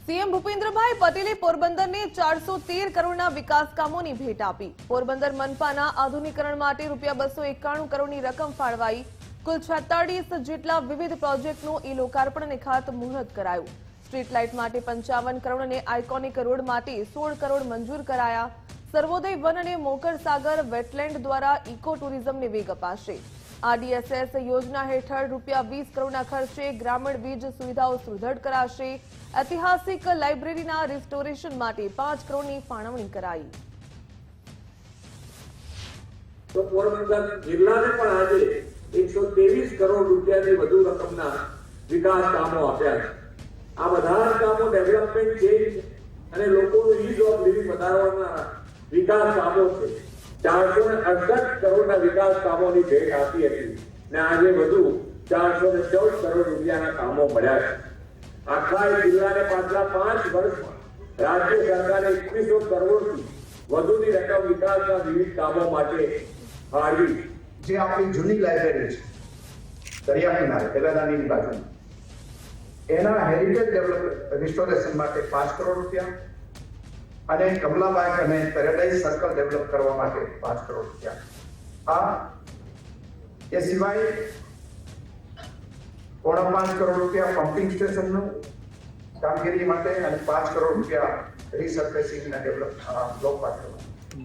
CM Bhupendrabhai પટેલે પોરબંદરને 413 કરોડના વિકાસ કામોની ભેટ આપી। પોરબંદર મનપાના આધુનિકરણ માટે ₹291 કરોડની રકમ ફાળવાઈ। કુલ 46 જેટલા વિવિધ પ્રોજેક્ટનું ઈ-લોકાર્પણ અને ખાતમુહૂર્ત કરાયું। સ્ટ્રીટ લાઇટ માટે 55 કરોડ અને આઇકોનિક રોડ માટે 16 કરોડ મંજૂર કરાયા। સર્વોદય વન અને મોકર સાગર વેટલેન્ડ દ્વારા ઇકો ટુરિઝમને વેગ અપાશે। આરડીએસએસ યોજના હેઠળ ₹20 કરોડના ખર્ચે ગ્રામીણ વીજ સુવિધાઓ સુદૃઢ કરાશે। ઐતિહાસિક લાઇબ્રેરીના રિસ્ટોરેશન માટે 5 કરોડની ફાળવણી કરાઈ। તો પોરબંદર જિલ્લાને પણ આજે 123 કરોડ રૂપિયાની વધુ રકમના વિકાસ કામો આપ્યા છે। આ બધા કામો ડેવલપમેન્ટ ચેન્જ અને લોકોનું ઇઝ ઓફ લિવિંગ વધારવાના વિકાસ કામો છે। 468 કરોડના વિકાસ કામોની ભેટ આપી હતી ને આજે વધુ 414 કરોડ રૂપિયાના કામો મળ્યા છે। આખા જિલ્લાને પાછલા 5 વર્ષમાં રાજ્ય સરકારે 2100 કરોડથી વધુની રકમ વિકાસના વિવિધ કામો માટે ફાળવી। જે આપણી જૂની લાઇબ્રેરી છે દરિયા કિનારે પેલાદાની બાજુમાં એના હેરિટેજ ડેવલપ રિસ્ટોરેશન માટે 5 કરોડ રૂપિયા અને કમલાબાગ અને પેરેડાઇઝ સર્કલ ડેવલપ કરવા માટે 5 કરોડ રૂપિયા। એ સિવાય 5.5 કરોડ રૂપિયા પમ્પિંગ સ્ટેશનનું કામગીરી માટે અને 5 કરોડ રૂપિયા રીસર્ફેસિંગના ડેવલપ બ્લોક પાથરવા।